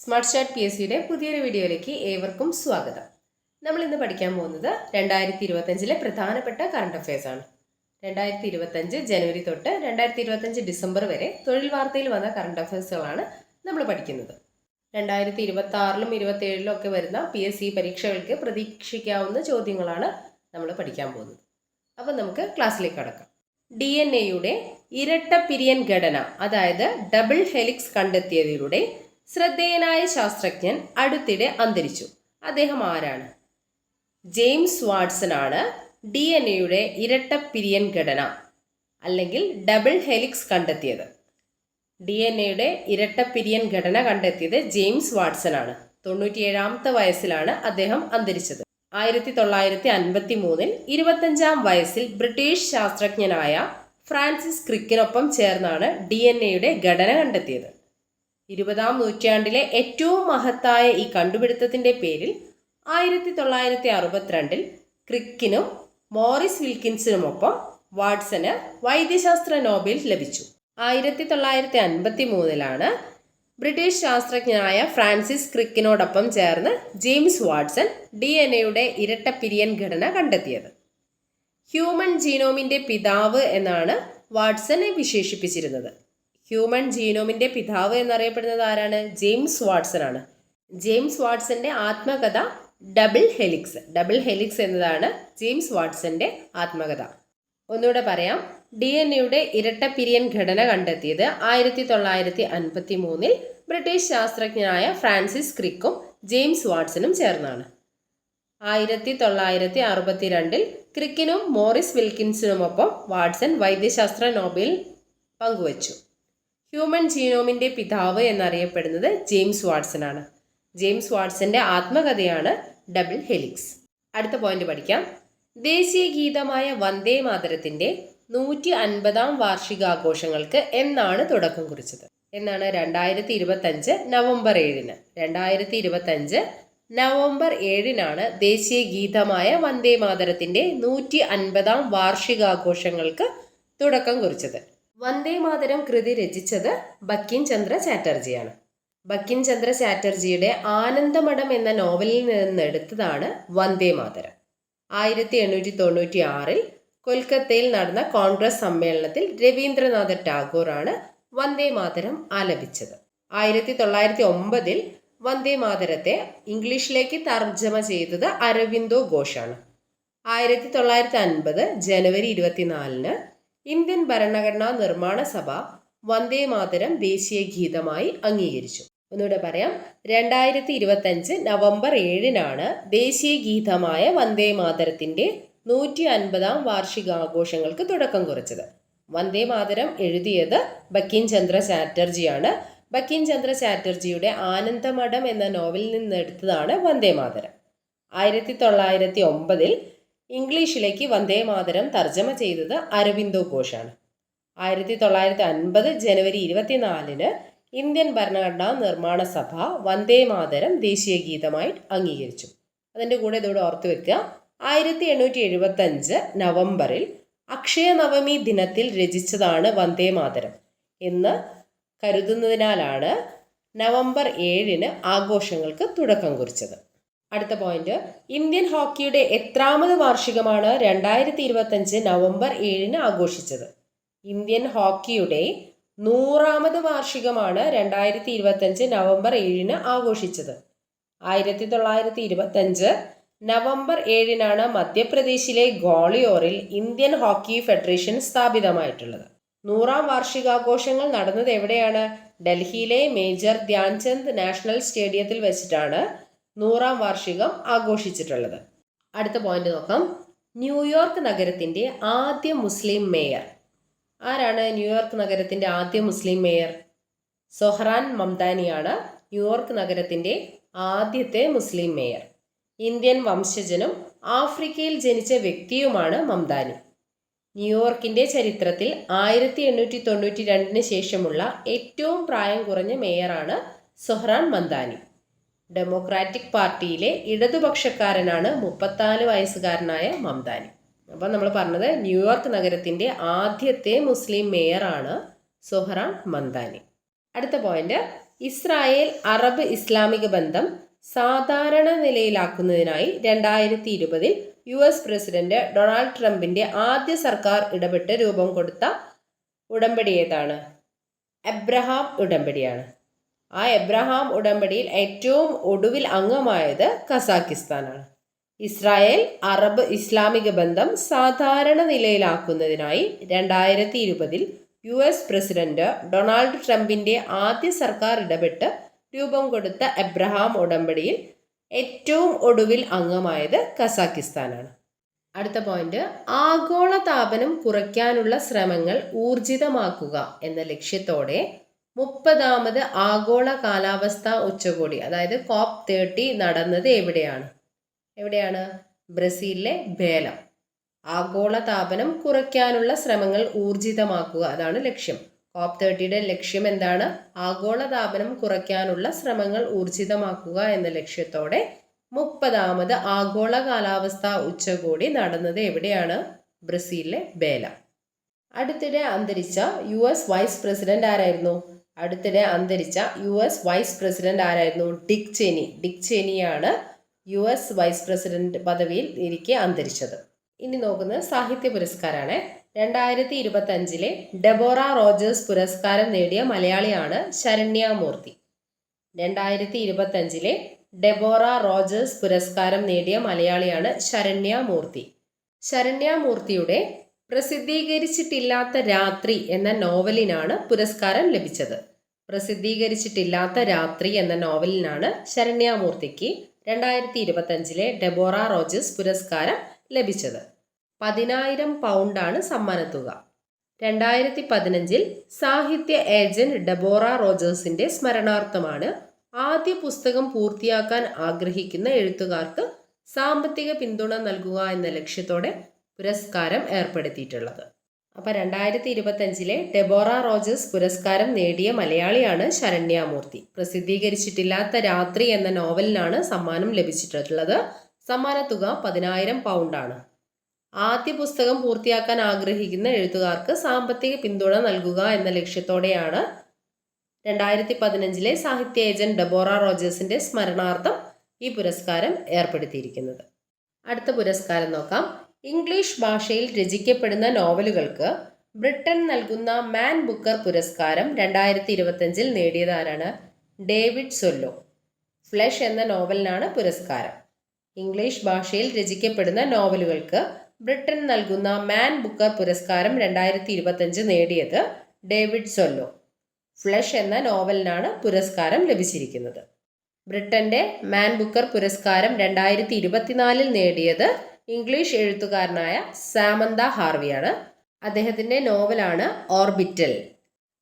Smart start PSCയുടെ പുതിയൊരു വീഡിയോയിലേക്ക് ഏവർക്കും സ്വാഗതം. നമ്മൾ ഇന്ന് പഠിക്കാൻ പോകുന്നത് 2025 പ്രധാനപ്പെട്ട കറണ്ട് അഫയേഴ്സ് ആണ്. 2025 ജനുവരി തൊട്ട് 2025 ഡിസംബർ വരെ തൊഴിൽ വാർത്തയിൽ വന്ന കറണ്ട് അഫയേഴ്സുകളാണ് നമ്മൾ പഠിക്കുന്നത്. 2026 27 ഒക്കെ വരുന്ന PSC പരീക്ഷകൾക്ക് പ്രതീക്ഷിക്കാവുന്ന ചോദ്യങ്ങളാണ് നമ്മൾ പഠിക്കാൻ പോകുന്നത്. അപ്പം നമുക്ക് ക്ലാസ്സിലേക്ക് കടക്കാം. DNA ഇരട്ട പിരിയൻ ഘടന, അതായത് ഡബിൾ ഹെലിക്സ് കണ്ടെത്തിയതിലൂടെ ശ്രദ്ധേയനായ ശാസ്ത്രജ്ഞൻ അടുത്തിടെ അന്തരിച്ചു. അദ്ദേഹം ആരാണ്? ജെയിംസ് വാട്സൺ ആണ് DNA ഇരട്ട പിരിയൻ ഘടന അല്ലെങ്കിൽ ഡബിൾ ഹെലിക്സ് കണ്ടെത്തിയത്. DNA ഇരട്ട പിരിയൻ ഘടന കണ്ടെത്തിയത് ജെയിംസ് വാട്സൺ ആണ്. 97ാമത്തെ വയസ്സിലാണ് അദ്ദേഹം അന്തരിച്ചത്. 1953 25-ാം വയസ്സിൽ ബ്രിട്ടീഷ് ശാസ്ത്രജ്ഞനായ ഫ്രാൻസിസ് ക്രിക്കിനൊപ്പം ചേർന്നാണ് DNA ഘടന കണ്ടെത്തിയത്. 20-ാം നൂറ്റാണ്ടിലെ ഏറ്റവും മഹത്തായ ഈ കണ്ടുപിടുത്തത്തിൻ്റെ പേരിൽ 1962 ക്രിക്കിനും മോറിസ് വിൽക്കിൻസിനുമൊപ്പം വാട്സന് വൈദ്യശാസ്ത്ര നോബൽ ലഭിച്ചു. 1953 ബ്രിട്ടീഷ് ശാസ്ത്രജ്ഞനായ ഫ്രാൻസിസ് ക്രിക്കിനോടൊപ്പം ചേർന്ന് ജെയിംസ് വാട്സൺ DNA ഇരട്ട പിരിയൻ ഘടന കണ്ടെത്തിയത്. ഹ്യൂമൻ ജീനോമിൻ്റെ പിതാവ് എന്നാണ് വാട്സനെ വിശേഷിപ്പിച്ചിരുന്നത്. ഹ്യൂമൻ ജീനോമിൻ്റെ പിതാവ് എന്നറിയപ്പെടുന്നത് ആരാണ്? ജെയിംസ് വാട്സൺ ആണ്. ജെയിംസ് വാട്സന്റെ ആത്മകഥ ഡബിൾ ഹെലിക്സ്. ഡബിൾ ഹെലിക്സ് എന്നതാണ് ജെയിംസ് വാട്സന്റെ ആത്മകഥ. ഒന്നുകൂടെ പറയാം. DNA ഇരട്ട പിരിയൻ ഘടന കണ്ടെത്തിയത് 1953 ബ്രിട്ടീഷ് ശാസ്ത്രജ്ഞനായ ഫ്രാൻസിസ് ക്രിക്കും ജെയിംസ് വാട്സണും ചേർന്നാണ്. 1962 ക്രിക്കിനും മോറിസ് വിൽക്കിൻസിനുമൊപ്പം വാട്സൺ വൈദ്യശാസ്ത്ര നോബൽ പങ്കുവച്ചു. ഹ്യൂമൻ ജീനോമിൻ്റെ പിതാവ് എന്നറിയപ്പെടുന്നത് ജെയിംസ് വാട്സൺ ആണ്. ജെയിംസ് വാട്സന്റെ ആത്മകഥയാണ് ഡബിൾ ഹെലിക്സ്. അടുത്ത പോയിന്റ് പഠിക്കാം. ദേശീയ ഗീതമായ വന്ദേ മാതരത്തിൻ്റെ 150-ാം വാർഷികാഘോഷങ്ങൾക്ക് എന്നാണ് തുടക്കം കുറിച്ചത്? എന്നാണ്? 2025 നവംബർ 7. 2025 നവംബർ 7 ദേശീയ ഗീതമായ വന്ദേ മാതരത്തിൻ്റെ 150-ാം വാർഷികാഘോഷങ്ങൾക്ക് തുടക്കം കുറിച്ചത്. വന്ദേ മാതരം കൃതി രചിച്ചത് ബങ്കിം ചന്ദ്ര ചാറ്റർജിയാണ്. ബങ്കിം ചന്ദ്ര ചാറ്റർജിയുടെ ആനന്ദമഠം എന്ന നോവലിൽ നിന്നെടുത്തതാണ് വന്ദേ മാതരം. 1896 കൊൽക്കത്തയിൽ നടന്ന കോൺഗ്രസ് സമ്മേളനത്തിൽ രവീന്ദ്രനാഥ ടാഗോറാണ് വന്ദേ മാതരം ആലപിച്ചത്. 1909 വന്ദേ മാതരത്തെ ഇംഗ്ലീഷിലേക്ക് തർജ്ജമ ചെയ്തത് അരവിന്ദോ ഘോഷാണ്. 1950 ജനുവരി 24 ഇന്ത്യൻ ഭരണഘടനാ നിർമ്മാണ സഭ വന്ദേ മാതരം ദേശീയ ഗീതമായി അംഗീകരിച്ചു. ഒന്നുകൂടെ പറയാം. 2025 നവംബർ 7 ദേശീയ ഗീതമായ വന്ദേ മാതരത്തിൻ്റെ 150-ാം വാർഷികാഘോഷങ്ങൾക്ക് തുടക്കം കുറിച്ചത്. വന്ദേ മാതരം എഴുതിയത് ബങ്കിം ചന്ദ്ര ചാറ്റർജിയാണ്. ബങ്കിം ചന്ദ്ര ചാറ്റർജിയുടെ ആനന്ദമഠം എന്ന നോവലിൽ നിന്നെടുത്തതാണ് വന്ദേ മാതരം. 1909 ഇംഗ്ലീഷിലേക്ക് വന്ദേ മാതരം തർജ്ജമ ചെയ്തത് അരവിന്ദോ ഘോഷാണ്. 1950 ജനുവരി 24 ഇന്ത്യൻ ഭരണഘടനാ നിർമ്മാണ സഭ വന്ദേ മാതരം ദേശീയ ഗീതമായി അംഗീകരിച്ചു. അതിൻ്റെ കൂടെ ഇതോടെ ഓർത്തു വെക്കുക. 1875 നവംബറിൽ അക്ഷയ നവമി ദിനത്തിൽ രചിച്ചതാണ് വന്ദേ മാതരം എന്ന് കരുതുന്നതിനാലാണ് നവംബർ 7 ആഘോഷങ്ങൾക്ക് തുടക്കം കുറിച്ചത്. അടുത്ത പോയിന്റ്. ഇന്ത്യൻ ഹോക്കിയുടെ എത്രാമത് വാർഷികമാണ് 2025 നവംബർ 7 ആഘോഷിച്ചത്? ഇന്ത്യൻ ഹോക്കിയുടെ 100ാമത് വാർഷികമാണ് 2025 നവംബർ 7 ആഘോഷിച്ചത്. 1925 നവംബർ 7 മധ്യപ്രദേശിലെ ഗ്വാളിയോറിൽ ഇന്ത്യൻ ഹോക്കി ഫെഡറേഷൻ സ്ഥാപിതമായിട്ടുള്ളത്. 100ാം വാർഷികാഘോഷങ്ങൾ നടന്നത് എവിടെയാണ്? ഡൽഹിയിലെ മേജർ ധ്യാൻചന്ദ് നാഷണൽ സ്റ്റേഡിയത്തിൽ വെച്ചിട്ടാണ് 100ാം വാർഷികം ആഘോഷിച്ചിട്ടുള്ളത്. അടുത്ത പോയിന്റ് നോക്കാം. ന്യൂയോർക്ക് നഗരത്തിൻ്റെ ആദ്യ മുസ്ലിം മേയർ ആരാണ്? ന്യൂയോർക്ക് നഗരത്തിൻ്റെ ആദ്യ മുസ്ലിം മേയർ സൊഹ്റാൻ മംദാനിയാണ് ന്യൂയോർക്ക് നഗരത്തിൻ്റെ ആദ്യത്തെ മുസ്ലിം മേയർ. ഇന്ത്യൻ വംശജനും ആഫ്രിക്കയിൽ ജനിച്ച വ്യക്തിയുമാണ് മംദാനി. ന്യൂയോർക്കിൻ്റെ ചരിത്രത്തിൽ 1892 ശേഷമുള്ള ഏറ്റവും പ്രായം കുറഞ്ഞ മേയറാണ് സൊഹ്റാൻ മംദാനി. ഡെമോക്രാറ്റിക് പാർട്ടിയിലെ ഇടതുപക്ഷക്കാരനാണ് 34 വയസ്സുകാരനായ മംദാനി. അപ്പം നമ്മൾ പറഞ്ഞത് ന്യൂയോർക്ക് നഗരത്തിൻ്റെ ആദ്യത്തെ മുസ്ലിം മേയറാണ് സൊഹ്റാൻ മംദാനി. അടുത്ത പോയിന്റ്. ഇസ്രായേൽ അറബ് ഇസ്ലാമിക ബന്ധം സാധാരണ നിലയിലാക്കുന്നതിനായി 2020 US പ്രസിഡന്റ് ഡൊണാൾഡ് ട്രംപിന്റെ ആദ്യ സർക്കാർ ഇടപെട്ട് രൂപം കൊടുത്ത ഉടമ്പടി ഏതാണ്? എബ്രഹാം ഉടമ്പടിയാണ്. ആ എബ്രഹാം ഉടമ്പടിയിൽ ഏറ്റവും ഒടുവിൽ അംഗമായത് കസാക്കിസ്ഥാനാണ്. ഇസ്രായേൽ അറബ് ഇസ്ലാമിക ബന്ധം സാധാരണ നിലയിലാക്കുന്നതിനായി 2020 US പ്രസിഡന്റ് ഡൊണാൾഡ് ട്രംപിന്റെ ആദ്യ സർക്കാർ ഇടപെട്ട് രൂപം കൊടുത്ത എബ്രഹാം ഉടമ്പടിയിൽ ഏറ്റവും ഒടുവിൽ അംഗമായത് കസാക്കിസ്ഥാനാണ്. അടുത്ത പോയിന്റ്, ആഗോളതാപനം കുറയ്ക്കാനുള്ള ശ്രമങ്ങൾ ഊർജിതമാക്കുക എന്ന ലക്ഷ്യത്തോടെ 30ാമത് ആഗോള കാലാവസ്ഥാ ഉച്ചകോടി അതായത് COP30 നടന്നത് എവിടെയാണ്? ബ്രസീലിലെ ബേലം. ആഗോളതാപനം കുറയ്ക്കാനുള്ള ശ്രമങ്ങൾ ഊർജിതമാക്കുക, അതാണ് ലക്ഷ്യം. COP30യുടെ ലക്ഷ്യം എന്താണ്? ആഗോളതാപനം കുറയ്ക്കാനുള്ള ശ്രമങ്ങൾ ഊർജിതമാക്കുക എന്ന ലക്ഷ്യത്തോടെ 30ാമത് ആഗോള കാലാവസ്ഥാ ഉച്ചകോടി നടന്നത് എവിടെയാണ്? ബ്രസീലിലെ ബേലം. അടുത്തിടെ അന്തരിച്ച US വൈസ് പ്രസിഡന്റ് ആരായിരുന്നു? ഡിക് ചെനിയാണ് US വൈസ് പ്രസിഡന്റ് പദവിയിൽ ഇരിക്കെ അന്തരിച്ചത്. ഇനി നോക്കുന്നത് സാഹിത്യ പുരസ്കാരമാണ്. 2025 ഡെബോറ റോജേഴ്സ് പുരസ്കാരം നേടിയ മലയാളിയാണ് ശരണ്യ മൂർത്തി. 2025 ഡെബോറ റോജേഴ്സ് പുരസ്കാരം നേടിയ മലയാളിയാണ് ശരണ്യ മൂർത്തി. ശരണ്യ മൂർത്തിയുടെ പ്രസിദ്ധീകരിച്ചിട്ടില്ലാത്ത രാത്രി എന്ന നോവലിനാണ് പുരസ്കാരം ലഭിച്ചത്. പ്രസിദ്ധീകരിച്ചിട്ടില്ലാത്ത രാത്രി എന്ന നോവലിനാണ് ശരണ്യ മൂർത്തിക്ക് 2025 ഡെബോറ റോജേഴ്സ് പുരസ്കാരം ലഭിച്ചത്. 10,000 പൗണ്ടാണ് സമ്മാനത്തുക. 2015 സാഹിത്യ ഏജന്റ് ഡെബോറ റോജേഴ്സിന്റെ സ്മരണാർത്ഥമാണ് ആദ്യ പുസ്തകം പൂർത്തിയാക്കാൻ ആഗ്രഹിക്കുന്ന എഴുത്തുകാർക്ക് സാമ്പത്തിക പിന്തുണ നൽകുക എന്ന ലക്ഷ്യത്തോടെ പുരസ്കാരം ഏർപ്പെടുത്തിയിട്ടുള്ളത്. അപ്പോൾ 2025 ഡെബോറ റോജേഴ്സ് പുരസ്കാരം നേടിയ മലയാളിയാണ് ശരണ്യ മൂർത്തി. പ്രസിദ്ധീകരിച്ചിട്ടില്ലാത്ത രാത്രി എന്ന നോവലിനാണ് സമ്മാനം ലഭിച്ചിട്ടുള്ളത്. സമ്മാനത്തുക 10,000 പൗണ്ടാണ്. ആദ്യ പുസ്തകം പൂർത്തിയാക്കാൻ ആഗ്രഹിക്കുന്ന എഴുത്തുകാർക്ക് സാമ്പത്തിക പിന്തുണ നൽകുക എന്ന ലക്ഷ്യത്തോടെയാണ് 2015 സാഹിത്യ ഏജന്റ് ഡെബോറ റോജേഴ്സിന്റെ സ്മരണാർത്ഥം ഈ പുരസ്കാരം ഏർപ്പെടുത്തിയിരിക്കുന്നത്. അടുത്ത പുരസ്കാരം നോക്കാം. ഇംഗ്ലീഷ് ഭാഷയിൽ രചിക്കപ്പെടുന്ന നോവലുകൾക്ക് ബ്രിട്ടൻ നൽകുന്ന മാൻ ബുക്കർ പുരസ്കാരം 2025 നേടിയത് ആരാണ്? ഡേവിഡ് സൊല്ലോ. ഫ്ലഷ് എന്ന നോവലിനാണ് പുരസ്കാരം. ഇംഗ്ലീഷ് ഭാഷയിൽ രചിക്കപ്പെടുന്ന നോവലുകൾക്ക് ബ്രിട്ടൻ നൽകുന്ന മാൻ ബുക്കർ പുരസ്കാരം 2025 നേടിയത് ഡേവിഡ് സൊല്ലോ. ഫ്ലഷ് എന്ന നോവലിനാണ് പുരസ്കാരം ലഭിച്ചിരിക്കുന്നത്. ബ്രിട്ടന്റെ മാൻ ബുക്കർ പുരസ്കാരം 2024 നേടിയത് ഇംഗ്ലീഷ് എഴുത്തുകാരനായ സാമന്ത ഹാർവിയാണ്. അദ്ദേഹത്തിന്റെ നോവലാണ് ഓർബിറ്റൽ.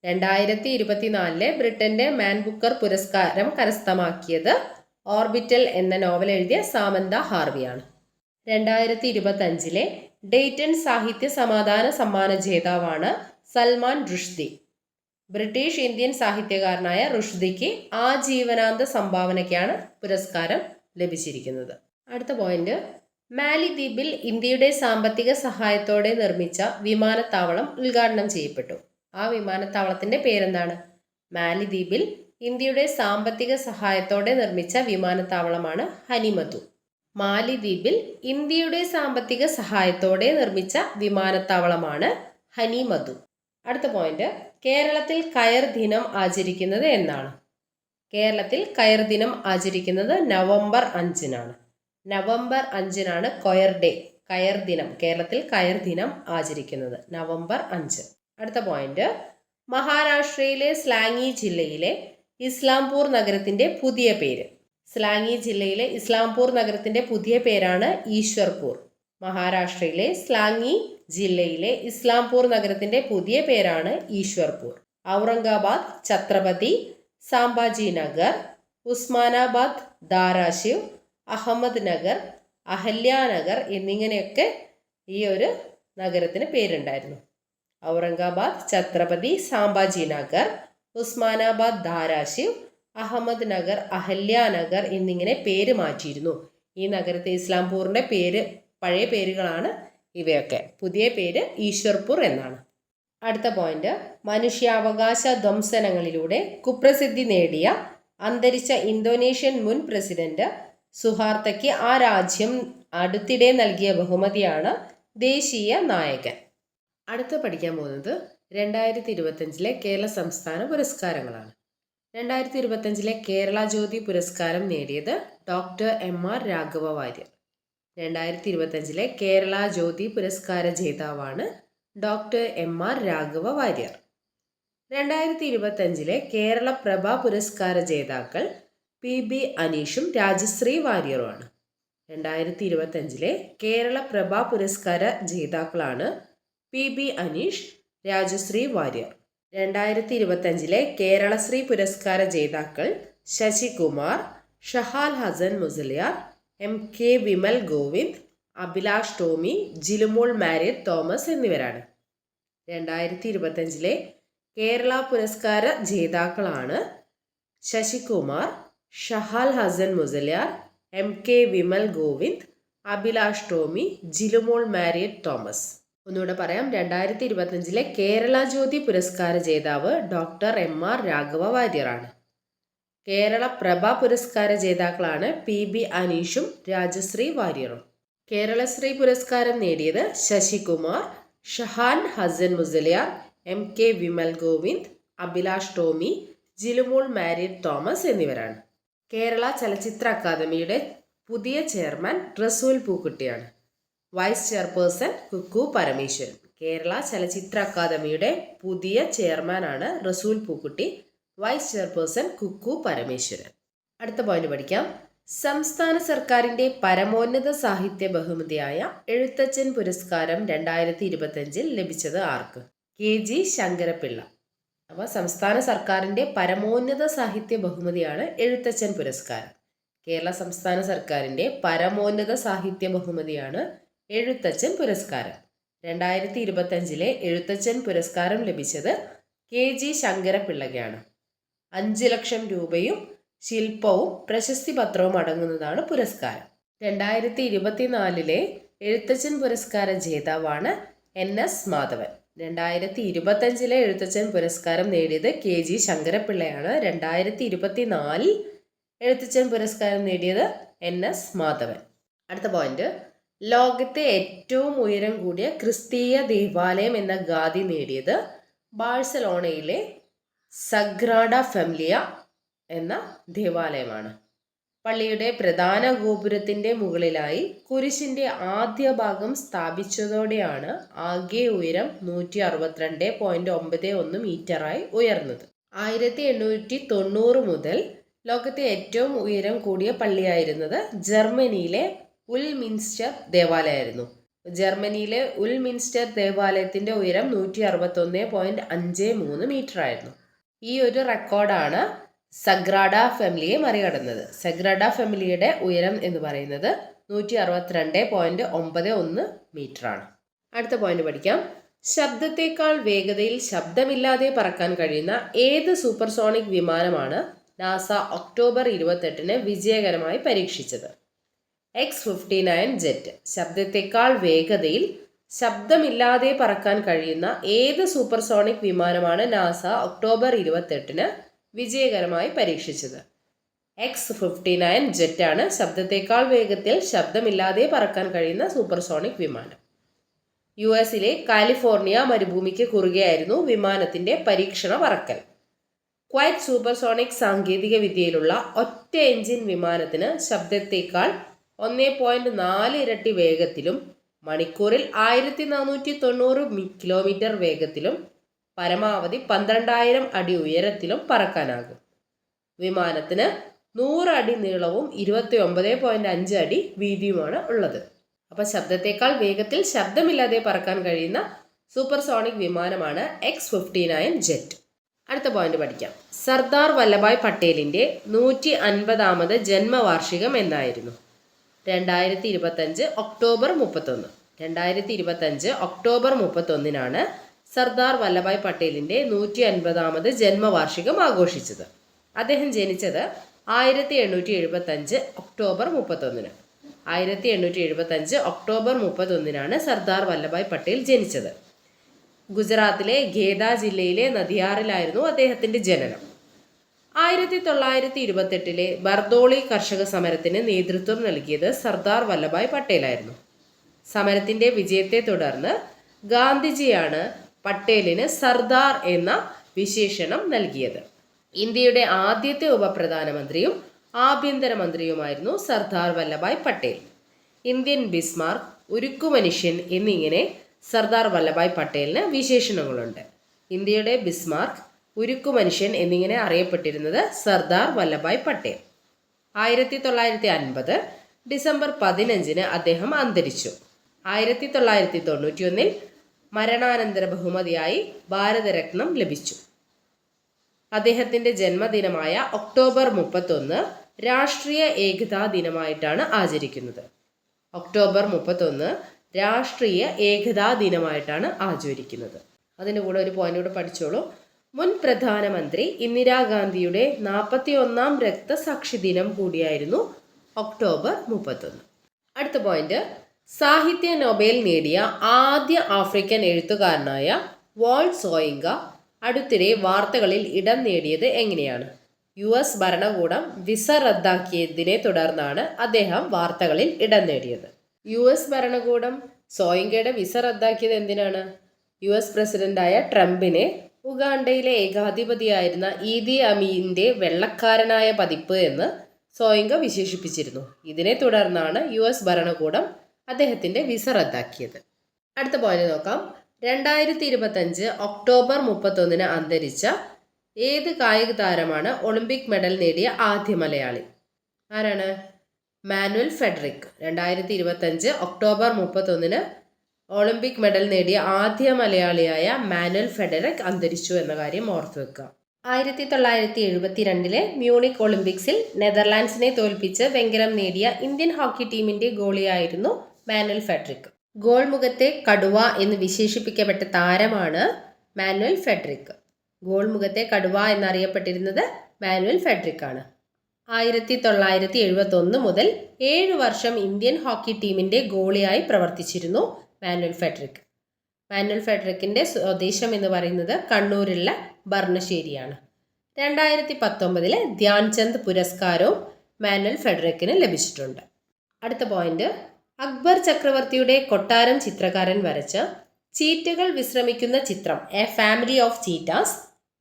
2024 ബ്രിട്ടന്റെ മാൻ ബുക്കർ പുരസ്കാരം കരസ്ഥമാക്കിയത് ഓർബിറ്റൽ എന്ന നോവൽ എഴുതിയ സാമന്ത ഹാർവിയാണ്. 2025 ഡെയ്റ്റൺ സാഹിത്യ സമാധാന സമ്മാന ജേതാവാണ് സൽമാൻ റുഷ്ദി. ബ്രിട്ടീഷ് ഇന്ത്യൻ സാഹിത്യകാരനായ റുഷ്ദിക്ക് ആജീവനാന്ത സംഭാവനയ്ക്കാണ് പുരസ്കാരം ലഭിച്ചിരിക്കുന്നത്. അടുത്ത പോയിന്റ്, മാലിദ്വീപിൽ ഇന്ത്യയുടെ സാമ്പത്തിക സഹായത്തോടെ നിർമ്മിച്ച വിമാനത്താവളം ഉദ്ഘാടനം ചെയ്യപ്പെട്ടു. ആ വിമാനത്താവളത്തിന്റെ പേരെന്താണ്? മാലിദ്വീപിൽ ഇന്ത്യയുടെ സാമ്പത്തിക സഹായത്തോടെ നിർമ്മിച്ച വിമാനത്താവളമാണ് ഹനിമതു. മാലിദ്വീപിൽ ഇന്ത്യയുടെ സാമ്പത്തിക സഹായത്തോടെ നിർമ്മിച്ച വിമാനത്താവളമാണ് ഹനിമതു. അടുത്ത പോയിന്റ്, കേരളത്തിൽ കയർ ദിനം ആചരിക്കുന്നത് എന്നാണ്? കേരളത്തിൽ കയർ ദിനം ആചരിക്കുന്നത് നവംബർ 5-നാണ്. നവംബർ 5-നാണ് കയർ ദിനം. കേരളത്തിൽ കയർ ദിനം ആചരിക്കുന്നത് നവംബർ 5. അടുത്ത പോയിന്റ്, മഹാരാഷ്ട്രയിലെ സ്ലാങ്ങി ജില്ലയിലെ ഇസ്ലാംപൂർ നഗരത്തിന്റെ പുതിയ പേര്. സ്ലാങ്ങി ജില്ലയിലെ ഇസ്ലാംപൂർ നഗരത്തിന്റെ പുതിയ പേരാണ് ഈശ്വർപൂർ. മഹാരാഷ്ട്രയിലെ സ്ലാങ്ങി ജില്ലയിലെ ഇസ്ലാംപൂർ നഗരത്തിന്റെ പുതിയ പേരാണ് ഈശ്വർപൂർ. ഔറംഗാബാദ്, ഛത്രപതി സാംഭാജി നഗർ, ഉസ്മാനാബാദ്, ധാരാശിവ്, അഹമ്മദ് നഗർ, അഹല്യാനഗർ എന്നിങ്ങനെയൊക്കെ ഈ ഒരു നഗരത്തിന് പേരുണ്ടായിരുന്നു. ഔറംഗാബാദ്, ഛത്രപതി സാംഭാജി നഗർ, ഉസ്മാനാബാദ്, ധാരാശിവ്, അഹമ്മദ് നഗർ, അഹല്യാനഗർ എന്നിങ്ങനെ പേര് മാറ്റിയിരുന്നു. ഈ നഗരത്തെ ഇസ്ലാംപൂറിന്റെ പഴയ പേരുകളാണ് ഇവയൊക്കെ. പുതിയ പേര് ഈശ്വർപൂർ എന്നാണ്. അടുത്ത പോയിന്റ്, മനുഷ്യാവകാശ ധ്വംസനങ്ങളിലൂടെ കുപ്രസിദ്ധി നേടിയ അന്തരിച്ച ഇന്തോനേഷ്യൻ മുൻ പ്രസിഡന്റ് സുഹാർത്തോയ്ക്ക് ആ രാജ്യം അടുത്തിടെ നൽകിയ ബഹുമതിയാണ് ദേശീയ നായകൻ. അടുത്ത് പഠിക്കാൻ പോകുന്നത് 2025 കേരള സംസ്ഥാന പുരസ്കാരങ്ങളാണ്. 2025 കേരള ജ്യോതി പുരസ്കാരം നേടിയത് ഡോക്ടർ എം.ആർ. രാഘവ വാര്യർ. 2025 കേരള ജ്യോതി പുരസ്കാര ജേതാവാണ് ഡോക്ടർ എം.ആർ. രാഘവ വാര്യർ. 2025 കേരള പ്രഭ പുരസ്കാര ജേതാക്കൾ പി.ബി. അനീഷും രാജശ്രീ വാര്യറുമാണ്. 2025 കേരള പ്രഭ പുരസ്കാര ജേതാക്കളാണ് പി.ബി. അനീഷ്, രാജശ്രീ വാര്യർ. 2025 കേരളശ്രീ പുരസ്കാര ജേതാക്കൾ ശശികുമാർ, ഷഹാൽ ഹസൻ മുസലിയാർ, എം.കെ. വിമൽ ഗോവിന്ദ്, അഭിലാഷ് ടോമി, ജിലുമോൾ മാരിയറ്റ് തോമസ് എന്നിവരാണ്. 2025 കേരള പുരസ്കാര ജേതാക്കളാണ് ശശികുമാർ, ഷഹാൽ ഹസൻ മുസലിയാർ, എം.കെ. വിമൽ ഗോവിന്ദ്, അഭിലാഷ് ടോമി, ജിലുമോൾ മാരിയറ്റ് തോമസ്. ഒന്നുകൂടെ പറയാം, 2025 കേരള ജ്യോതി പുരസ്കാര ജേതാവ് ഡോക്ടർ എം.ആർ. രാഘവ വാര്യറാണ്. കേരള പ്രഭ പുരസ്കാര ജേതാക്കളാണ് പി.ബി. അനീഷും രാജശ്രീ വാര്യറും. കേരളശ്രീ പുരസ്കാരം നേടിയത് ശശികുമാർ, ഷഹാൻ ഹസൻ മുസലിയാർ, എം.കെ. വിമൽ ഗോവിന്ദ്, അഭിലാഷ് ടോമി, ജിലുമോൾ മാരിയറ്റ് തോമസ് എന്നിവരാണ്. കേരള ചലച്ചിത്ര അക്കാദമിയുടെ പുതിയ ചെയർമാൻ റസൂൽ പൂക്കുട്ടിയാണ്. Vice chairperson Kukku Parameswaran. കേരള ചലച്ചിത്ര അക്കാദമിയുടെ പുതിയ ചെയർമാനാണ് റസൂൽ പൂക്കുട്ടി. Vice chairperson Kukku Parameswaran. അടുത്ത പോയിന്റ് പഠിക്കാം. സംസ്ഥാന സർക്കാരിൻ്റെ പരമോന്നത സാഹിത്യ ബഹുമതിയായ എഴുത്തച്ഛൻ പുരസ്കാരം 2025 ലഭിച്ചത് ആർക്ക്? കെ.ജി. ശങ്കരപ്പിള്ള. അപ്പോൾ സംസ്ഥാന സർക്കാരിൻ്റെ പരമോന്നത സാഹിത്യ ബഹുമതിയാണ് എഴുത്തച്ഛൻ പുരസ്കാരം. കേരള സംസ്ഥാന സർക്കാരിൻ്റെ പരമോന്നത സാഹിത്യ ബഹുമതിയാണ് എഴുത്തച്ഛൻ പുരസ്കാരം. 2025 എഴുത്തച്ഛൻ പുരസ്കാരം ലഭിച്ചത് കെ.ജി. ശങ്കരപ്പിള്ളയ്ക്കാണ്. 5 ലക്ഷം രൂപയും ശില്പവും പ്രശസ്തി പത്രവും അടങ്ങുന്നതാണ് പുരസ്കാരം. 2024 എഴുത്തച്ഛൻ പുരസ്കാര ജേതാവാണ് N.S. മാധവൻ. 2025 എഴുത്തച്ഛൻ പുരസ്കാരം നേടിയത് കെ.ജി. ശങ്കരപ്പിള്ളയാണ്. 2024 എഴുത്തച്ഛൻ പുരസ്കാരം നേടിയത് N.S. മാധവൻ. അടുത്ത പോയിന്റ്, ലോകത്തെ ഏറ്റവും ഉയരം കൂടിയ ക്രിസ്തീയ ദേവാലയം എന്ന ഗാദി നേടിയത് ബാഴ്സലോണയിലെ സഗ്രാഡ ഫെമിലിയ എന്ന ദേവാലയമാണ്. പള്ളിയുടെ പ്രധാന ഗോപുരത്തിൻ്റെ മുകളിലായി കുരിശിൻ്റെ ആദ്യ ഭാഗം സ്ഥാപിച്ചതോടെയാണ് ആകെ ഉയരം 162.91 മീറ്ററായി ഉയർന്നത്. 1890 മുതൽ ലോകത്തെ ഏറ്റവും ഉയരം കൂടിയ പള്ളിയായിരുന്നത് ജർമ്മനിയിലെ ഉൽമിൻസ്റ്റർ ദേവാലയമായിരുന്നു. ജർമ്മനിയിലെ ഉൽമിൻസ്റ്റർ ദേവാലയത്തിൻ്റെ ഉയരം 161.53 മീറ്റർ ആയിരുന്നു. ഈ ഒരു റെക്കോർഡാണ് സഗ്രാഡ ഫെമിലിയെ മറികടന്നത്. സഗ്രാഡ ഫെമിലിയുടെ ഉയരം എന്ന് പറയുന്നത് 162.91 മീറ്ററാണ്. അടുത്ത പോയിന്റ് പഠിക്കാം. ശബ്ദത്തേക്കാൾ വേഗതയിൽ ശബ്ദമില്ലാതെ പറക്കാൻ കഴിയുന്ന ഏത് സൂപ്പർസോണിക് വിമാനമാണ് നാസ ഒക്ടോബർ 28 വിജയകരമായി പരീക്ഷിച്ചത്? X-59 jet. ശബ്ദത്തേക്കാൾ വേഗതയിൽ ശബ്ദമില്ലാതെ പറക്കാൻ കഴിയുന്ന ഏത് സൂപ്പർസോണിക് വിമാനമാണ് നാസ ഒക്ടോബർ 28 വിജയകരമായി പരീക്ഷിച്ചത്? X-59 ജെറ്റാണ് ശബ്ദത്തേക്കാൾ വേഗത്തിൽ ശബ്ദമില്ലാതെ പറക്കാൻ കഴിയുന്ന സൂപ്പർസോണിക് വിമാനം. US കാലിഫോർണിയ മരുഭൂമിക്ക് കുറുകെയായിരുന്നു വിമാനത്തിൻ്റെ പരീക്ഷണ പറക്കൽ. ക്വൈറ്റ് സൂപ്പർസോണിക് സാങ്കേതിക വിദ്യയിലുള്ള ഒറ്റ എഞ്ചിൻ വിമാനത്തിന് ശബ്ദത്തേക്കാൾ 1.4 ഇരട്ടി വേഗത്തിലും മണിക്കൂറിൽ 1490 കിലോമീറ്റർ വേഗത്തിലും പരമാവധി 12,000 അടി ഉയരത്തിലും പറക്കാനാകും. വിമാനത്തിന് 100 അടി നീളവും 29.5 അടി വീതിയുമാണ് ഉള്ളത്. അപ്പോൾ ശബ്ദത്തേക്കാൾ വേഗത്തിൽ ശബ്ദമില്ലാതെ പറക്കാൻ കഴിയുന്ന സൂപ്പർസോണിക് വിമാനമാണ് X-59 ജെറ്റ്. അടുത്ത പോയിന്റ് പഠിക്കാം. സർദാർ വല്ലഭായ് പട്ടേലിൻ്റെ 150ാമത് ജന്മവാർഷികം എന്നായിരുന്നു? 2025 ഒക്ടോബർ 31. 2025 ഒക്ടോബർ 31 സർദാർ വല്ലഭായ് പട്ടേലിൻ്റെ 150ാമത് ജന്മവാർഷികം ആഘോഷിച്ചത്. അദ്ദേഹം ജനിച്ചത് 1875 ഒക്ടോബർ 31. 1875 ഒക്ടോബർ 31 സർദാർ വല്ലഭായ് പട്ടേൽ ജനിച്ചത്. ഗുജറാത്തിലെ ഖേദ ജില്ലയിലെ നദിയാറിലായിരുന്നു അദ്ദേഹത്തിൻ്റെ ജനനം. 1928 ബർദോളി കർഷക സമരത്തിന് നേതൃത്വം നൽകിയത് സർദാർ വല്ലഭായ് പട്ടേലായിരുന്നു. സമരത്തിൻ്റെ വിജയത്തെ തുടർന്ന് ഗാന്ധിജിയാണ് പട്ടേലിന് സർദാർ എന്ന വിശേഷണം നൽകിയത്. ഇന്ത്യയുടെ ആദ്യത്തെ ഉപപ്രധാനമന്ത്രിയും ആഭ്യന്തരമന്ത്രിയുമായിരുന്നു സർദാർ വല്ലഭായ് പട്ടേൽ. ഇന്ത്യൻ ബിസ്മാർക്ക്, ഉരുക്കുമനുഷ്യൻ എന്നിങ്ങനെ സർദാർ വല്ലഭായ് പട്ടേലിന് വിശേഷണങ്ങളുണ്ട്. ഇന്ത്യയുടെ ബിസ്മാർക്ക്, ഉരുക്കുമനുഷ്യൻ എന്നിങ്ങനെ അറിയപ്പെട്ടിരുന്നത് സർദാർ വല്ലഭായ് പട്ടേൽ. 1950 ഡിസംബർ 15 അദ്ദേഹം അന്തരിച്ചു. 1991 മരണാനന്തര ബഹുമതിയായി ഭാരതരത്നം ലഭിച്ചു. അദ്ദേഹത്തിൻ്റെ ജന്മദിനമായ ഒക്ടോബർ 31 രാഷ്ട്രീയ ഏകതാ ദിനമായിട്ടാണ് ആചരിക്കുന്നത്. ഒക്ടോബർ 31 രാഷ്ട്രീയ ഏകതാ ദിനമായിട്ടാണ് ആചരിക്കുന്നത്. അതിൻ്റെ കൂടെ ഒരു പോയിന്റ് കൂടെ പഠിച്ചോളൂ. മുൻ പ്രധാനമന്ത്രി ഇന്ദിരാഗാന്ധിയുടെ 41ാം രക്തസാക്ഷി ദിനം കൂടിയായിരുന്നു ഒക്ടോബർ 31. അടുത്ത പോയിന്റ്, സാഹിത്യ നൊബേൽ നേടിയ ആദ്യ ആഫ്രിക്കൻ എഴുത്തുകാരനായ വാൾട്ട് സോയിങ്ക അടുത്തിടെ വാർത്തകളിൽ ഇടം നേടിയത് എങ്ങനെയാണ്? US ഭരണകൂടം വിസ റദ്ദാക്കിയതിനെ തുടർന്നാണ് അദ്ദേഹം വാർത്തകളിൽ ഇടം നേടിയത്. US ഭരണകൂടം സോയിങ്കയുടെ വിസ റദ്ദാക്കിയത് എന്തിനാണ്? US പ്രസിഡന്റായ ട്രംപിനെ ഉഗാണ്ടയിലെ ഏകാധിപതിയായിരുന്ന ഈദി അമീന്റെ വെള്ളക്കാരനായ പതിപ്പ് എന്ന് സോയിങ്ക വിശേഷിപ്പിച്ചിരുന്നു. ഇതിനെ തുടർന്നാണ് US ഭരണകൂടം അദ്ദേഹത്തിൻ്റെ വിസ റദ്ദാക്കിയത്. അടുത്ത പോയിന്റ് നോക്കാം. 2025 ഒക്ടോബർ 31 അന്തരിച്ച ഏത് കായിക താരമാണ് ഒളിമ്പിക് മെഡൽ നേടിയ ആദ്യ മലയാളി? ആരാണ്? Manuel Frederick. 2025 October 31 Olympic medal നേടിയ ആദ്യ മലയാളിയായ മാനുവൽ ഫെഡറിക് അന്തരിച്ചു എന്ന കാര്യം ഓർത്തു വെക്കുക. 1972 മ്യൂണിക് ഒളിമ്പിക്സിൽ നെതർലാൻഡ്സിനെ തോൽപ്പിച്ച് വെങ്കലം നേടിയ ഇന്ത്യൻ ഹോക്കി ടീമിന്റെ ഗോളിയായിരുന്നു മാനുവൽ ഫെഡറിക്. ഗോൾ മുഖത്തെ കടുവ എന്ന് വിശേഷിപ്പിക്കപ്പെട്ട താരമാണ് മാനുവൽ ഫെഡറിക്. ഗോൾ മുഖത്തെ കടുവ എന്നറിയപ്പെട്ടിരുന്നത് മാനുവൽ ഫെഡറിക് ആണ്. 1971 മുതൽ 7 വർഷം ഇന്ത്യൻ ഹോക്കി ടീമിന്റെ ഗോളിയായി പ്രവർത്തിച്ചിരുന്നു മാനുവൽ ഫെഡറിക്. മാനുവൽ ഫെഡറിക്കിന്റെ സ്വദേശം എന്ന് പറയുന്നത് കണ്ണൂരിലുള്ള ബർണശ്ശേരിയാണ്. 2019 ധ്യാൻചന്ദ് പുരസ്കാരവും മാനുവൽ ഫെഡറിക്കിന് ലഭിച്ചിട്ടുണ്ട്. അടുത്ത പോയിന്റ്, അക്ബർ ചക്രവർത്തിയുടെ കൊട്ടാരം ചിത്രകാരൻ വരച്ച ചീറ്റകൾ വിശ്രമിക്കുന്ന ചിത്രം എ ഫാമിലി ഓഫ് ചീറ്റാസ്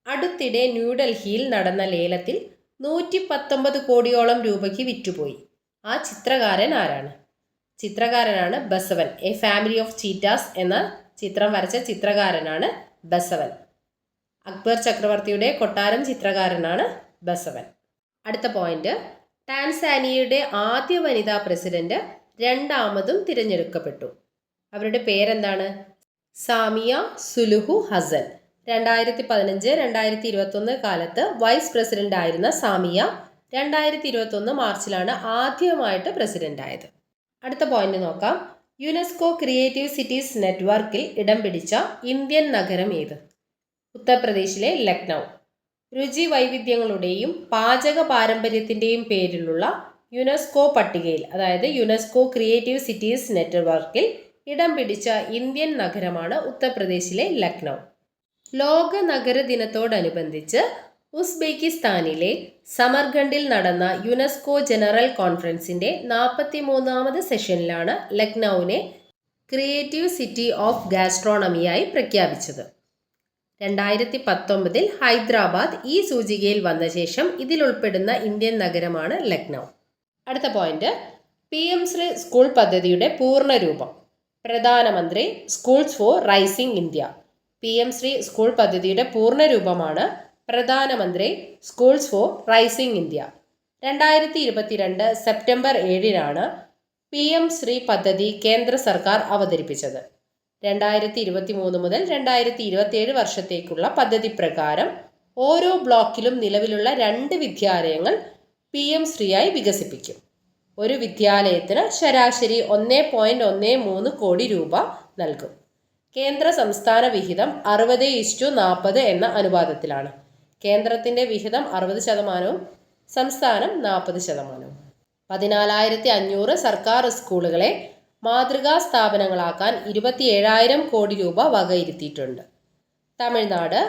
അടുത്തിടെ ന്യൂഡൽഹിയിൽ നടന്ന ലേലത്തിൽ 119 കോടിയോളം രൂപയ്ക്ക് വിറ്റുപോയി. ആ ചിത്രകാരൻ ആരാണ്? ചിത്രകാരനാണ് ബസവൻ. എ ഫാമിലി ഓഫ് ചീറ്റാസ് എന്ന ചിത്രം വരച്ച ചിത്രകാരനാണ് ബസവൻ. അക്ബർ ചക്രവർത്തിയുടെ കൊട്ടാരം ചിത്രകാരനാണ് ബസവൻ. അടുത്ത പോയിന്റ്, ടാൻസാനിയയുടെ ആദ്യ വനിതാ പ്രസിഡന്റ് രണ്ടാമതും തിരഞ്ഞെടുക്കപ്പെട്ടു. അവരുടെ പേരെന്താണ്? സാമിയ സുലുഹു ഹസൻ. 2015-2021 കാലത്ത് വൈസ് പ്രസിഡന്റ് ആയിരുന്ന സാമിയ 2021 മാർച്ചിലാണ് ആദ്യമായിട്ട് പ്രസിഡന്റ് ആയത്. അടുത്ത പോയിന്റ് നോക്കാം. യുനെസ്കോ ക്രിയേറ്റീവ് സിറ്റീസ് നെറ്റ്വർക്കിൽ ഇടം പിടിച്ച ഇന്ത്യൻ നഗരം ഏത്? ഉത്തർപ്രദേശിലെ ലക്നൗ. രുചി വൈവിധ്യങ്ങളുടെയും പാചക പാരമ്പര്യത്തിൻ്റെയും പേരിലുള്ള യുനെസ്കോ പട്ടികയിൽ, അതായത് യുനെസ്കോ ക്രിയേറ്റീവ് സിറ്റീസ് നെറ്റ്വർക്കിൽ ഇടം പിടിച്ച ഇന്ത്യൻ നഗരമാണ് ഉത്തർപ്രദേശിലെ ലക്നൗ. ലോക നഗര ദിനത്തോടനുബന്ധിച്ച് ഉസ്ബെക്കിസ്ഥാനിലെ സമർഖണ്ഡിൽ നടന്ന യുനെസ്കോ ജനറൽ കോൺഫറൻസിന്റെ 43ാമത് സെഷനിലാണ് ലക്നൌവിനെ ക്രിയേറ്റീവ് സിറ്റി ഓഫ് ഗാസ്ട്രോണമിയായി പ്രഖ്യാപിച്ചത്. 2019 ഹൈദരാബാദ് ഈ സൂചികയിൽ വന്ന ശേഷം ഇതിലുൾപ്പെടുന്ന ഇന്ത്യൻ നഗരമാണ് ലക്നൗ. അടുത്ത പോയിന്റ്, PM ശ്രീ സ്കൂൾ പദ്ധതിയുടെ പൂർണ്ണരൂപം. പ്രധാനമന്ത്രി schools four rising India. PM Shri school പദ്ധതിയുടെ പൂർണ്ണരൂപമാണ് പ്രധാനമന്ത്രി schools four rising India. 2022 September 7 PM Shri പദ്ധതി കേന്ദ്ര സർക്കാർ അവതരിപ്പിച്ചത്. 2023 മുതൽ 2027 വർഷത്തേക്കുള്ള പദ്ധതി പ്രകാരം ഓരോ ബ്ലോക്കിലും നിലവിലുള്ള 2 വിദ്യാലയങ്ങൾ PM ശ്രീയായി വികസിപ്പിക്കും. ഒരു വിദ്യാലയത്തിന് ശരാശരി 1.13 കോടി രൂപ നൽകും. കേന്ദ്ര സംസ്ഥാന വിഹിതം 60:40 എന്ന അനുപാതത്തിലാണ്. കേന്ദ്രത്തിൻ്റെ വിഹിതം 60%, സംസ്ഥാനം 40%. 14,500 സർക്കാർ സ്കൂളുകളെ മാതൃകാ സ്ഥാപനങ്ങളാക്കാൻ 27,000 കോടി രൂപ വകയിരുത്തിയിട്ടുണ്ട്. തമിഴ്നാട്,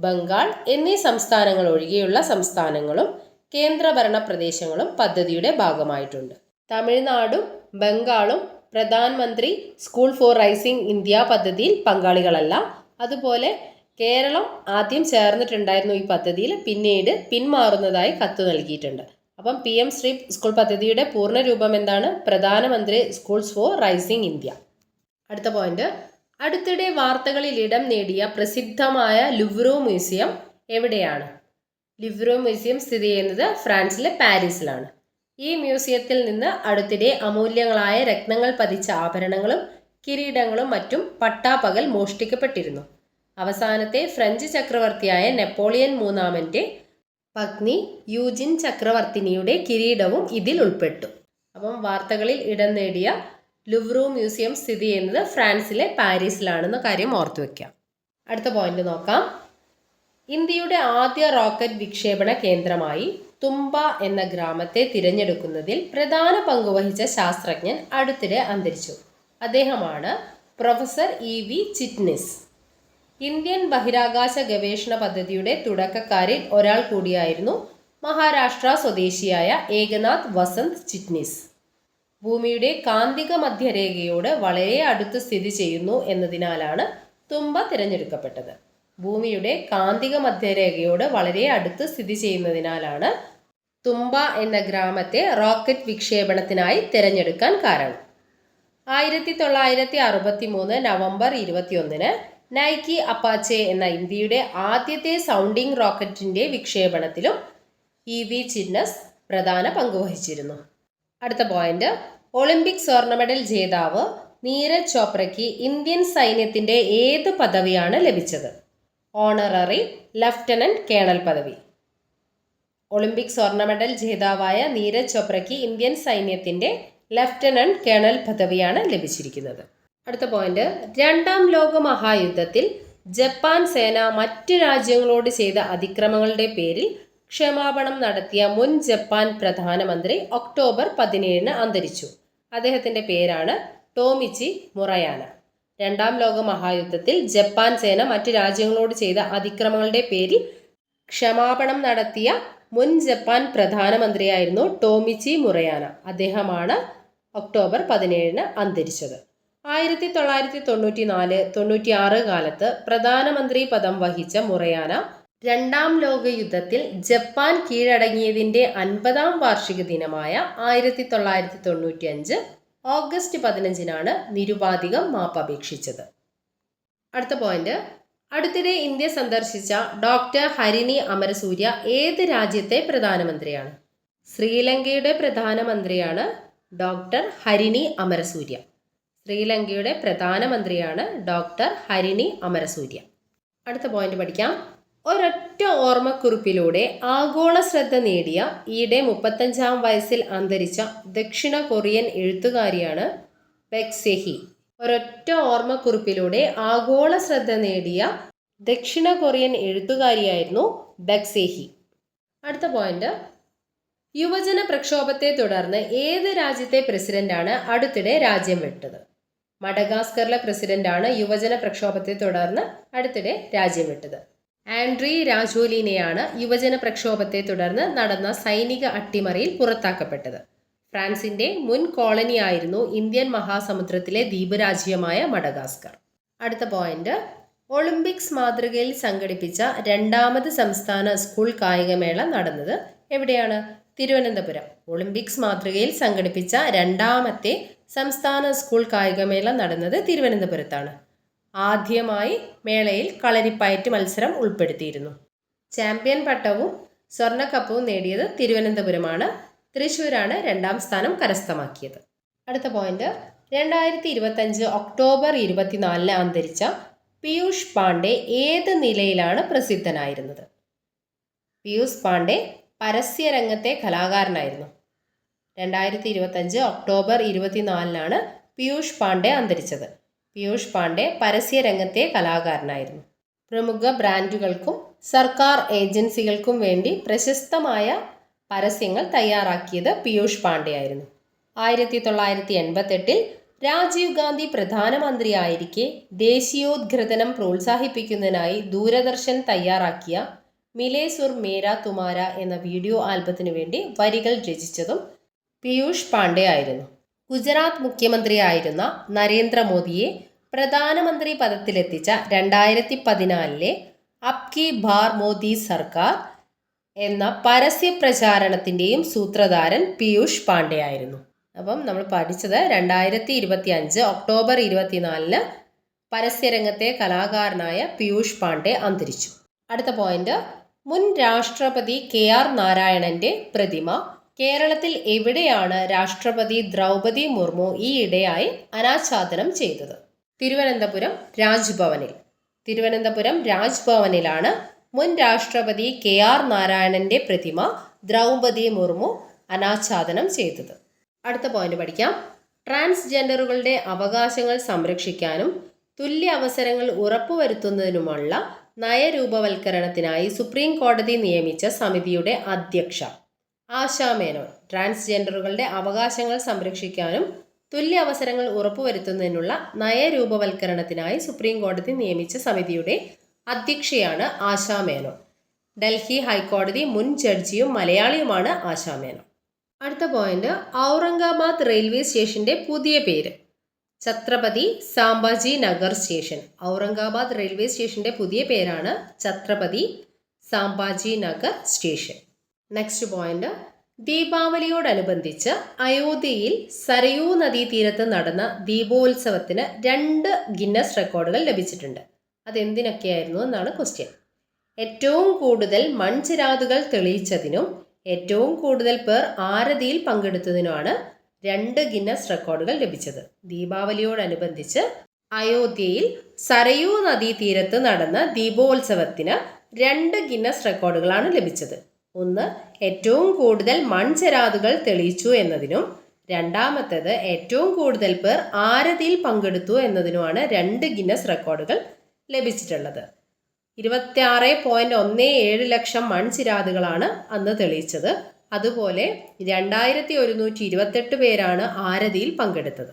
ബംഗാൾ എന്നീ സംസ്ഥാനങ്ങൾ ഒഴികെയുള്ള സംസ്ഥാനങ്ങളും കേന്ദ്രഭരണ പ്രദേശങ്ങളും പദ്ധതിയുടെ ഭാഗമായിട്ടുണ്ട്. തമിഴ്നാടും ബംഗാളും പ്രധാനമന്ത്രി സ്കൂൾ ഫോർ റൈസിംഗ് ഇന്ത്യ പദ്ധതിയിൽ പങ്കാളികളല്ല. അതുപോലെ കേരളം ആദ്യം ചേർന്നിട്ടുണ്ടായിരുന്നു ഈ പദ്ധതിയിൽ, പിന്നീട് പിന്മാറുന്നതായി കത്ത് നൽകിയിട്ടുണ്ട്. അപ്പം PM ശ്രീ സ്കൂൾ പദ്ധതിയുടെ പൂർണ്ണ രൂപം എന്താണ്? പ്രധാനമന്ത്രി സ്കൂൾസ് ഫോർ റൈസിംഗ് ഇന്ത്യ. അടുത്ത പോയിന്റ്, അടുത്തിടെ വാർത്തകളിൽ ഇടം നേടിയ പ്രസിദ്ധമായ ലുവ്രോ മ്യൂസിയം എവിടെയാണ്? ലുവ്രോ മ്യൂസിയം സ്ഥിതി ചെയ്യുന്നത് ഫ്രാൻസിലെ പാരീസിലാണ്. ഈ മ്യൂസിയത്തിൽ നിന്ന് അടുത്തിടെ അമൂല്യങ്ങളായ രത്നങ്ങൾ പതിച്ച ആഭരണങ്ങളും കിരീടങ്ങളും മറ്റും പട്ടാപ്പകൽ മോഷ്ടിക്കപ്പെട്ടിരുന്നു. അവസാനത്തെ ഫ്രഞ്ച് ചക്രവർത്തിയായ നെപ്പോളിയൻ മൂന്നാമൻ്റെ പത്നി യൂജിൻ ചക്രവർത്തിനിയുടെ കിരീടവും ഇതിൽ ഉൾപ്പെട്ടു. അപ്പം വാർത്തകളിൽ ഇടം നേടിയ ലുവ്രോ മ്യൂസിയം സ്ഥിതി ചെയ്യുന്നത് ഫ്രാൻസിലെ പാരീസിലാണെന്ന കാര്യം ഓർത്തു വയ്ക്കാം. അടുത്ത പോയിന്റ് നോക്കാം. ഇന്ത്യയുടെ ആദ്യ റോക്കറ്റ് വിക്ഷേപണ കേന്ദ്രമായി തുമ്പ എന്ന ഗ്രാമത്തെ തിരഞ്ഞെടുക്കുന്നതിൽ പ്രധാന പങ്കുവഹിച്ച ശാസ്ത്രജ്ഞൻ അടുത്തിടെ അന്തരിച്ചു. അദ്ദേഹമാണ് പ്രൊഫസർ EV ചിറ്റ്നിസ്. ഇന്ത്യൻ ബഹിരാകാശ ഗവേഷണ പദ്ധതിയുടെ തുടക്കക്കാരിൽ ഒരാൾ കൂടിയായിരുന്നു മഹാരാഷ്ട്ര സ്വദേശിയായ ഏകനാഥ് വസന്ത് ചിറ്റ്നിസ്. ഭൂമിയുടെ കാന്തിക മധ്യരേഖയോട് വളരെ അടുത്ത് സ്ഥിതി ചെയ്യുന്നു എന്നതിനാലാണ് തുമ്പ തിരഞ്ഞെടുക്കപ്പെട്ടത്. ഭൂമിയുടെ കാന്തിക മധ്യരേഖയോട് വളരെ അടുത്ത് സ്ഥിതി ചെയ്യുന്നതിനാലാണ് തുമ്പ എന്ന ഗ്രാമത്തെ റോക്കറ്റ് വിക്ഷേപണത്തിനായി തിരഞ്ഞെടുക്കാൻ കാരണം. 1963 നവംബർ 21 നൈക്കി അപ്പാച്ചെ എന്ന ഇന്ത്യയുടെ ആദ്യത്തെ സൗണ്ടിംഗ് റോക്കറ്റിന്റെ വിക്ഷേപണത്തിലും EV ചിറ്റ്നിസ് പ്രധാന പങ്കുവഹിച്ചിരുന്നു. അടുത്ത പോയിന്റ്, ഒളിമ്പിക് സ്വർണ്ണ മെഡൽ ജേതാവ് നീരജ് ചോപ്രയ്ക്ക് ഇന്ത്യൻ സൈന്യത്തിന്റെ ഏത് പദവിയാണ് ലഭിച്ചത്? ഓണററി ലഫ്റ്റനന്റ് കേണൽ പദവി. ഒളിമ്പിക് സ്വർണ്ണ മെഡൽ ജേതാവായ നീരജ് ചോപ്രയ്ക്ക് ഇന്ത്യൻ സൈന്യത്തിന്റെ ലഫ്റ്റനന്റ് കേണൽ പദവിയാണ് ലഭിച്ചിരിക്കുന്നത്. അടുത്ത പോയിന്റ്, രണ്ടാം ലോക മഹായുദ്ധത്തിൽ ജപ്പാൻ സേന മറ്റു രാജ്യങ്ങളോട് ചെയ്ത അതിക്രമങ്ങളുടെ പേരിൽ ക്ഷമാപണം നടത്തിയ മുൻ ജപ്പാൻ പ്രധാനമന്ത്രി ഒക്ടോബർ 17 അന്തരിച്ചു. അദ്ദേഹത്തിന്റെ പേരാണ് ടോമിച്ചി മുറയാന. രണ്ടാം ലോക മഹായുദ്ധത്തിൽ ജപ്പാൻ സേന മറ്റു രാജ്യങ്ങളോട് ചെയ്ത അതിക്രമങ്ങളുടെ പേരിൽ ക്ഷമാപണം നടത്തിയ മുൻ ജപ്പാൻ പ്രധാനമന്ത്രിയായിരുന്നു ടോമിച്ചി മുറയാന. അദ്ദേഹമാണ് ഒക്ടോബർ 17 അന്തരിച്ചത്. 1994-96 കാലത്ത് പ്രധാനമന്ത്രി പദം വഹിച്ച മുറയാന രണ്ടാം ലോക യുദ്ധത്തിൽ ജപ്പാൻ കീഴടങ്ങിയതിൻ്റെ 50ാം വാർഷിക ദിനമായ 1995 ഓഗസ്റ്റ് 15 നിരുപാധികം മാപ്പപേക്ഷിച്ചത്. അടുത്ത പോയിന്റ്, അടുത്തിടെ ഇന്ത്യ സന്ദർശിച്ച ഡോക്ടർ ഹരിണി അമരസൂര്യ ഏത് രാജ്യത്തെ പ്രധാനമന്ത്രിയാണ്? ശ്രീലങ്കയുടെ പ്രധാനമന്ത്രിയാണ് ഡോക്ടർ ഹരിണി അമരസൂര്യ. ശ്രീലങ്കയുടെ പ്രധാനമന്ത്രിയാണ് ഡോക്ടർ ഹരിണി അമരസൂര്യ. അടുത്ത പോയിന്റ് പഠിക്കാം. ഒരൊറ്റ ഓർമ്മക്കുറിപ്പിലൂടെ ആഗോള ശ്രദ്ധ നേടിയ ഈയിടെ 35ാം വയസ്സിൽ അന്തരിച്ച ദക്ഷിണ കൊറിയൻ എഴുത്തുകാരിയാണ് ബെക് സെഹി. ഒരൊറ്റ ഓർമ്മക്കുറിപ്പിലൂടെ ആഗോള ശ്രദ്ധ നേടിയ ദക്ഷിണ കൊറിയൻ എഴുത്തുകാരിയായിരുന്നു ബെക് സെഹി. അടുത്ത പോയിന്റ്, യുവജന പ്രക്ഷോഭത്തെ തുടർന്ന് ഏത് രാജ്യത്തെ പ്രസിഡന്റാണ് അടുത്തിടെ രാജ്യം വിട്ടത്? മഡഗാസ്കറിലെ പ്രസിഡന്റാണ് യുവജന പ്രക്ഷോഭത്തെ തുടർന്ന് അടുത്തിടെ രാജ്യം വിട്ടത്. ആൻഡ്രി രാജോലിനെയാണ് യുവജന പ്രക്ഷോഭത്തെ തുടർന്ന് നടന്ന സൈനിക അട്ടിമറിയിൽ പുറത്താക്കപ്പെട്ടത്. ഫ്രാൻസിന്റെ മുൻ കോളനിയായിരുന്നു ഇന്ത്യൻ മഹാസമുദ്രത്തിലെ ദ്വീപ് രാജ്യമായ മഡഗാസ്കർ. അടുത്ത പോയിന്റ്, ഒളിമ്പിക്സ് മാതൃകയിൽ സംഘടിപ്പിച്ച രണ്ടാമത് സംസ്ഥാന സ്കൂൾ കായികമേള നടന്നത് എവിടെയാണ്? തിരുവനന്തപുരം. ഒളിമ്പിക്സ് മാതൃകയിൽ സംഘടിപ്പിച്ച രണ്ടാമത്തെ സംസ്ഥാന സ്കൂൾ കായികമേള നടന്നത് തിരുവനന്തപുരത്താണ്. ആദ്യമായി മേളയിൽ കളരിപ്പയറ്റ് മത്സരം ഉൾപ്പെടുത്തിയിരുന്നു. ചാമ്പ്യൻ പട്ടവും സ്വർണ്ണക്കപ്പവും നേടിയത് തിരുവനന്തപുരമാണ്. തൃശ്ശൂരാണ് രണ്ടാം സ്ഥാനം കരസ്ഥമാക്കിയത്. അടുത്ത പോയിന്റ്, 2025 ഒക്ടോബർ 24 അന്തരിച്ച പീയൂഷ് പാണ്ഡെ ഏത് നിലയിലാണ് പ്രസിദ്ധനായിരുന്നത്? പീയൂഷ് പാണ്ഡെ പരസ്യരംഗത്തെ കലാകാരനായിരുന്നു. 2025 ഒക്ടോബർ 24 പീയൂഷ് പാണ്ഡെ അന്തരിച്ചത്. പീയൂഷ് പാണ്ഡെ പരസ്യരംഗത്തെ കലാകാരനായിരുന്നു. പ്രമുഖ ബ്രാൻഡുകൾക്കും സർക്കാർ ഏജൻസികൾക്കും വേണ്ടി പ്രശസ്തമായ പരസ്യങ്ങൾ തയ്യാറാക്കിയത് പീയൂഷ് പാണ്ഡെ ആയിരുന്നു. 1988 രാജീവ് ഗാന്ധി പ്രധാനമന്ത്രിയായിരിക്കെ ദേശീയോദ്ഗ്രഥനം പ്രോത്സാഹിപ്പിക്കുന്നതിനായി ദൂരദർശൻ തയ്യാറാക്കിയ മിലേ സുർ മേരാ തുമാര എന്ന വീഡിയോ ആൽബത്തിനു വേണ്ടി വരികൾ രചിച്ചതും പീയൂഷ് പാണ്ഡെ ആയിരുന്നു. ഗുജറാത്ത് മുഖ്യമന്ത്രിയായിരുന്ന നരേന്ദ്രമോദിയെ പ്രധാനമന്ത്രി പദത്തിലെത്തിച്ച 2014 അബ് കി ബാർ മോദി സർക്കാർ എന്ന പരസ്യ പ്രചാരണത്തിൻ്റെയും സൂത്രധാരൻ പീയൂഷ് പാണ്ഡെ ആയിരുന്നു. അപ്പം നമ്മൾ പഠിച്ചത് 2025 ഒക്ടോബർ 24 പരസ്യരംഗത്തെ കലാകാരനായ പീയൂഷ് പാണ്ഡെ അന്തരിച്ചു. അടുത്ത പോയിന്റ്, മുൻ രാഷ്ട്രപതി KR നാരായണന്റെ പ്രതിമ കേരളത്തിൽ എവിടെയാണ് രാഷ്ട്രപതി ദ്രൗപദി മുർമു ഈയിടെയായി അനാച്ഛാദനം ചെയ്തത്? തിരുവനന്തപുരം രാജ്ഭവനിൽ. തിരുവനന്തപുരം രാജ്ഭവനിലാണ് മുൻ രാഷ്ട്രപതി KR നാരായണന്റെ പ്രതിമ ദ്രൗപദി മുർമു അനാച്ഛാദനം ചെയ്തത്. അടുത്ത പോയിന്റ് പഠിക്കാം. ട്രാൻസ്ജെൻഡറുകളുടെ അവകാശങ്ങൾ സംരക്ഷിക്കാനും തുല്യ അവസരങ്ങൾ ഉറപ്പുവരുത്തുന്നതിനുമുള്ള നയരൂപവൽക്കരണത്തിനായി സുപ്രീം കോടതി നിയമിച്ച സമിതിയുടെ അധ്യക്ഷ ആശാ മേനോൻ. ട്രാൻസ്ജെൻഡറുകളുടെ അവകാശങ്ങൾ സംരക്ഷിക്കാനും തുല്യ അവസരങ്ങൾ ഉറപ്പുവരുത്തുന്നതിനുള്ള നയരൂപവൽക്കരണത്തിനായി സുപ്രീം കോടതി നിയമിച്ച സമിതിയുടെ അധ്യക്ഷയാണ് ആശാ മേനോൻ. ഡൽഹി ഹൈക്കോടതി മുൻ ജഡ്ജിയും മലയാളിയുമാണ് ആശാ മേനോൻ. അടുത്ത പോയിന്റ്, ഔറംഗാബാദ് റെയിൽവേ സ്റ്റേഷന്റെ പുതിയ പേര് ഛത്രപതി സാംബാജി നഗർ സ്റ്റേഷൻ. ഔറംഗാബാദ് റെയിൽവേ സ്റ്റേഷന്റെ പുതിയ പേരാണ് Chhatrapati Sambhaji Nagar station. Next point, ദീപാവലിയോടനുബന്ധിച്ച് അയോധ്യയിൽ സരയൂ നദീതീരത്ത് നടന്ന ദീപോത്സവത്തിന് 2 ഗിന്നസ് റെക്കോർഡുകൾ ലഭിച്ചിട്ടുണ്ട്. അതെന്തിനൊക്കെയായിരുന്നു എന്നാണ് ക്വസ്റ്റ്യൻ. ഏറ്റവും കൂടുതൽ മൺചിരാതുകൾ തെളിയിച്ചതിനും ഏറ്റവും കൂടുതൽ പേർ ആരതിയിൽ പങ്കെടുത്തതിനുമാണ് 2 ഗിന്നസ് റെക്കോർഡുകൾ ലഭിച്ചത്. ദീപാവലിയോടനുബന്ധിച്ച് അയോധ്യയിൽ സരയൂ നദീതീരത്ത് നടന്ന ദീപോത്സവത്തിന് 2 ഗിന്നസ് റെക്കോർഡുകളാണ് ലഭിച്ചത്. ഒന്ന്, ഏറ്റവും കൂടുതൽ മൺചെരാതുകൾ തെളിയിച്ചു എന്നതിനും രണ്ടാമത്തേത് ഏറ്റവും കൂടുതൽ പേർ ആരതിയിൽ പങ്കെടുത്തു എന്നതിനുമാണ് 2 ഗിന്നസ് റെക്കോർഡുകൾ ലഭിച്ചിട്ടുള്ളത്. 26.17 ലക്ഷം മൺചിരാതുകളാണ് അന്ന് തെളിയിച്ചത്. അതുപോലെ 2128 പേരാണ് ആരതിയിൽ പങ്കെടുത്തത്.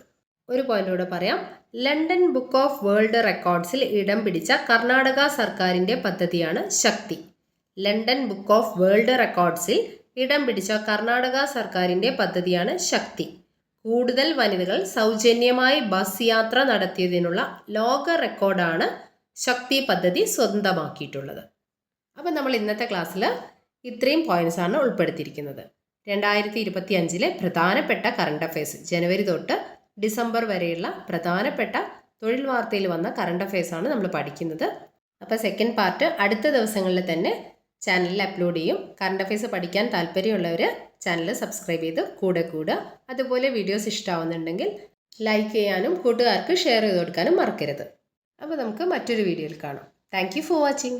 ഒരു പോയിന്റ് കൂടെ പറയാം. ലണ്ടൻ ബുക്ക് ഓഫ് വേൾഡ് റെക്കോർഡ്സിൽ ഇടം പിടിച്ച കർണാടക സർക്കാരിൻ്റെ പദ്ധതിയാണ് ശക്തി. ലണ്ടൻ ബുക്ക് ഓഫ് വേൾഡ് റെക്കോർഡ്സിൽ ഇടം പിടിച്ച കർണാടക സർക്കാരിൻ്റെ പദ്ധതിയാണ് ശക്തി. കൂടുതൽ വനിതകൾ സൗജന്യമായി ബസ് യാത്ര നടത്തിയതിനുള്ള ലോക റെക്കോർഡാണ് ശക്തി പദ്ധതി സ്വന്തമാക്കിയിട്ടുള്ളത്. അപ്പം നമ്മൾ ഇന്നത്തെ ക്ലാസ്സിൽ ഇത്രയും പോയിന്റ്സാണ് ഉൾപ്പെടുത്തിയിരിക്കുന്നത്. 2025 പ്രധാനപ്പെട്ട കറണ്ട് അഫയേഴ്സ്, ജനുവരി തൊട്ട് ഡിസംബർ വരെയുള്ള പ്രധാനപ്പെട്ട തൊഴിൽ വാർത്തയിൽ വന്ന കറണ്ട് അഫയേഴ്സാണ് നമ്മൾ പഠിക്കുന്നത്. അപ്പോൾ സെക്കൻഡ് പാർട്ട് അടുത്ത ദിവസങ്ങളിൽ തന്നെ ചാനലിൽ അപ്ലോഡ് ചെയ്യും. കറണ്ട് അഫയേഴ്സ് പഠിക്കാൻ താല്പര്യമുള്ളവർ ചാനൽ സബ്സ്ക്രൈബ് ചെയ്ത് കൂടെ കൂടുക. അതുപോലെ വീഡിയോസ് ഇഷ്ടമാവുന്നുണ്ടെങ്കിൽ ലൈക്ക് ചെയ്യാനും കൂട്ടുകാർക്ക് ഷെയർ ചെയ്ത് കൊടുക്കാനും മറക്കരുത്. അപ്പോൾ നമുക്ക് മറ്റൊരു വീഡിയോയിൽ കാണാം. Thank you for watching.